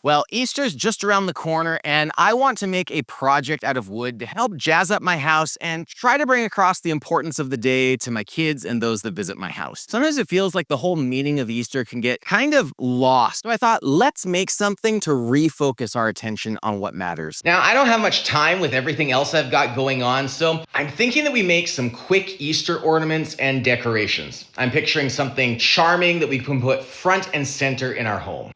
Well, Easter's just around the corner, and I want to make a project out of wood to help jazz up my house and try to bring across the importance of the day to my kids and those that visit my house. Sometimes it feels like the whole meaning of Easter can get kind of lost. So I thought, let's make something to refocus our attention on what matters. Now, I don't have much time with everything else I've got going on, so I'm thinking that we make some quick Easter ornaments and decorations. I'm picturing something charming that we can put front and center in our home.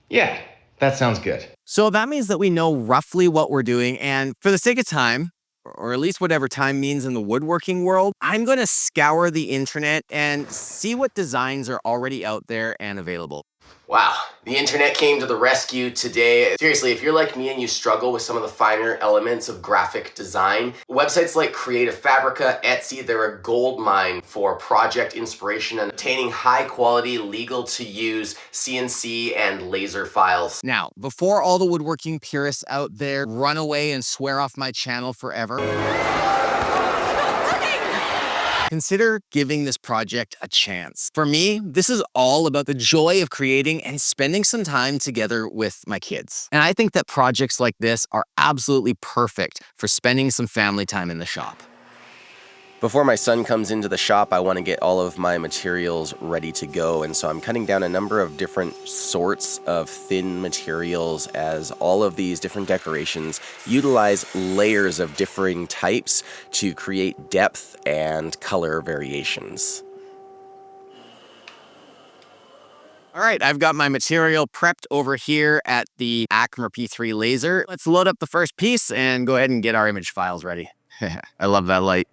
Yeah, that sounds good. So that means that we know roughly what we're doing, and for the sake of time, or at least whatever time means in the woodworking world, I'm going to scour the internet and see what designs are already out there and available. Wow, the internet came to the rescue today. Seriously, if you're like me and you struggle with some of the finer elements of graphic design, websites like Creative Fabrica, Etsy, they're a gold mine for project inspiration and obtaining high quality, legal to use CNC and laser files. Now, before all the woodworking purists out there run away and swear off my channel forever, consider giving this project a chance. For me, this is all about the joy of creating and spending some time together with my kids. And I think that projects like this are absolutely perfect for spending some family time in the shop. Before my son comes into the shop, I want to get all of my materials ready to go, and so I'm cutting down a number of different sorts of thin materials as all of these different decorations utilize layers of differing types to create depth and color variations. All right, I've got my material prepped over here at the Acmer P3 laser. Let's load up the first piece and go ahead and get our image files ready. I love that light.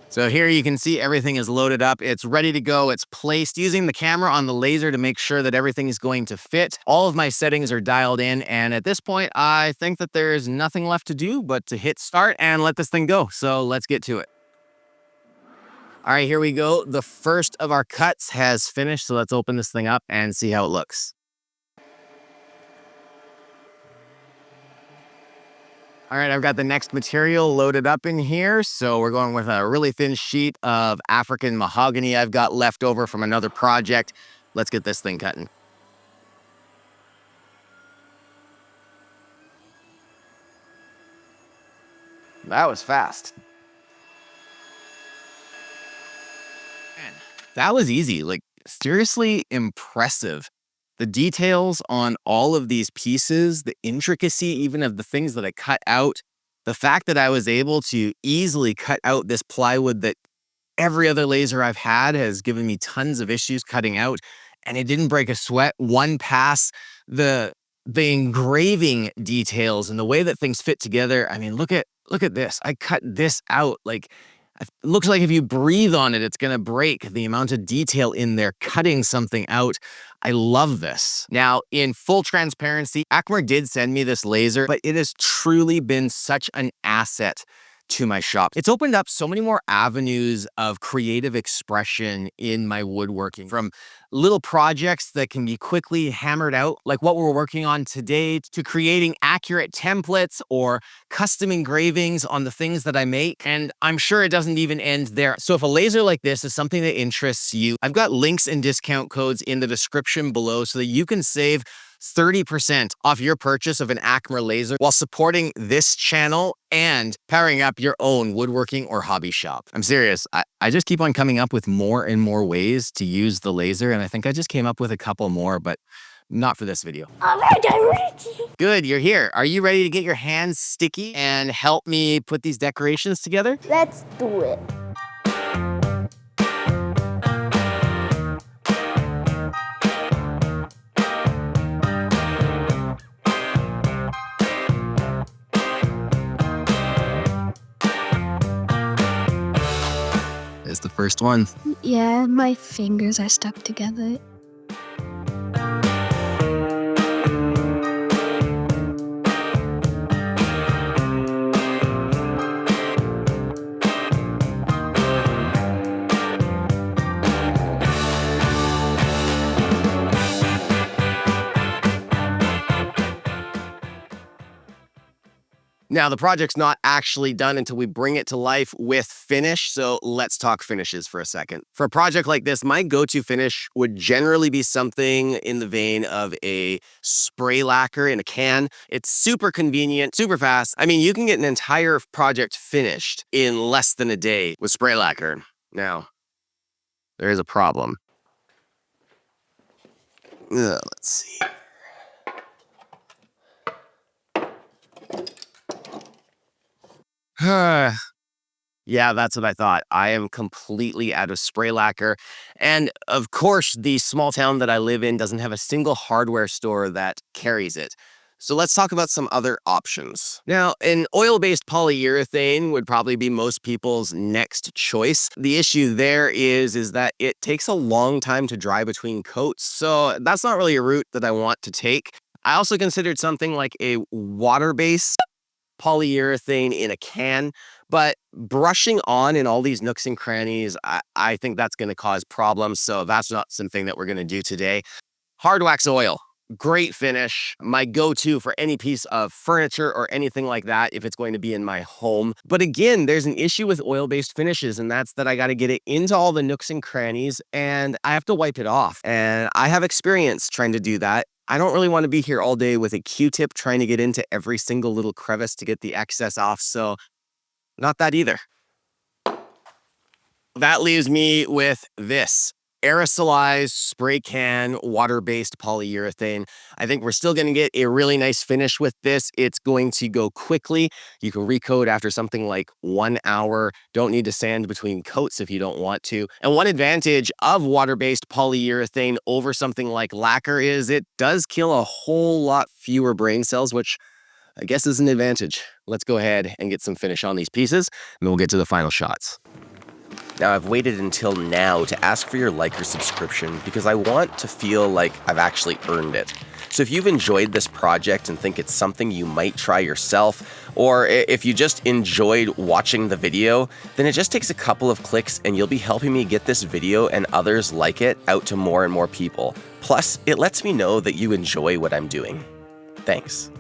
So here you can see everything is loaded up. It's ready to go. It's placed using the camera on the laser to make sure that everything is going to fit. All of my settings are dialed in. And at this point, I think that there's nothing left to do but to hit start and let this thing go. So let's get to it. All right, here we go. The first of our cuts has finished. So let's open this thing up and see how it looks. All right, I've got the next material loaded up in here. So we're going with a really thin sheet of African mahogany I've got left over from another project. Let's get this thing cutting. That was fast. Man, that was easy. Like, seriously impressive. The details on all of these pieces, the intricacy even of the things that I cut out, the fact that I was able to easily cut out this plywood that every other laser I've had has given me tons of issues cutting out, and it didn't break a sweat. One pass, the engraving details and the way that things fit together. I mean, look at this. I cut this out. Like, it looks like if you breathe on it, it's going to break. The amount of detail in there, cutting something out. I love this. Now, in full transparency, Acmer did send me this laser, but it has truly been such an asset to my shop. It's opened up so many more avenues of creative expression in my woodworking, from little projects that can be quickly hammered out, like what we're working on today, to creating accurate templates or custom engravings on the things that I make. And I'm sure it doesn't even end there. So if a laser like this is something that interests you, I've got links and discount codes in the description below so that you can save 30% off your purchase of an Acmer laser while supporting this channel and powering up your own woodworking or hobby shop. I'm serious. I just keep on coming up with more and more ways to use the laser, and I think I just came up with a couple more, but not for this video. All right, I'm ready. Good, you're here. Are you ready to get your hands sticky and help me put these decorations together? Let's do it. It's the first one. Yeah, my fingers are stuck together. Now, the project's not actually done until we bring it to life with finish, so let's talk finishes for a second. For a project like this, my go-to finish would generally be something in the vein of a spray lacquer in a can. It's super convenient, super fast. I mean, you can get an entire project finished in less than a day with spray lacquer. Now, there is a problem. Let's see. Yeah, that's what I thought. I am completely out of spray lacquer. And of course, the small town that I live in doesn't have a single hardware store that carries it. So let's talk about some other options. Now, an oil-based polyurethane would probably be most people's next choice. The issue there is that it takes a long time to dry between coats, so that's not really a route that I want to take. I also considered something like a water-based polyurethane in a can, but brushing on in all these nooks and crannies, I think that's going to cause problems. So that's not something that we're going to do today. Hard wax oil, great finish. My go-to for any piece of furniture or anything like that if it's going to be in my home. But again, there's an issue with oil-based finishes, and that's that I got to get it into all the nooks and crannies and I have to wipe it off. And I have experience trying to do that. I don't really want to be here all day with a Q-tip trying to get into every single little crevice to get the excess off, so not that either. That leaves me with this aerosolized spray can water-based polyurethane. I think we're still going to get a really nice finish with this. It's going to go quickly. You can recoat after something like 1 hour. Don't need to sand between coats if you don't want to. And one advantage of water-based polyurethane over something like lacquer is it does kill a whole lot fewer brain cells, which I guess is an advantage. Let's go ahead and get some finish on these pieces, and then we'll get to the final shots. Now, I've waited until now to ask for your like or subscription because I want to feel like I've actually earned it. So if you've enjoyed this project and think it's something you might try yourself, or if you just enjoyed watching the video, then it just takes a couple of clicks and you'll be helping me get this video and others like it out to more and more people. Plus, it lets me know that you enjoy what I'm doing. Thanks.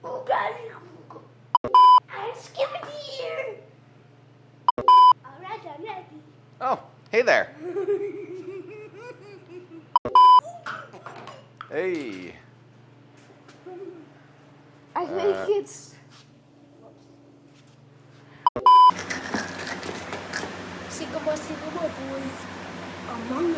Oh God, I'm skipping here. Alright, I'm ready. Oh, hey there. Hey. I think it's Sigma boys. Among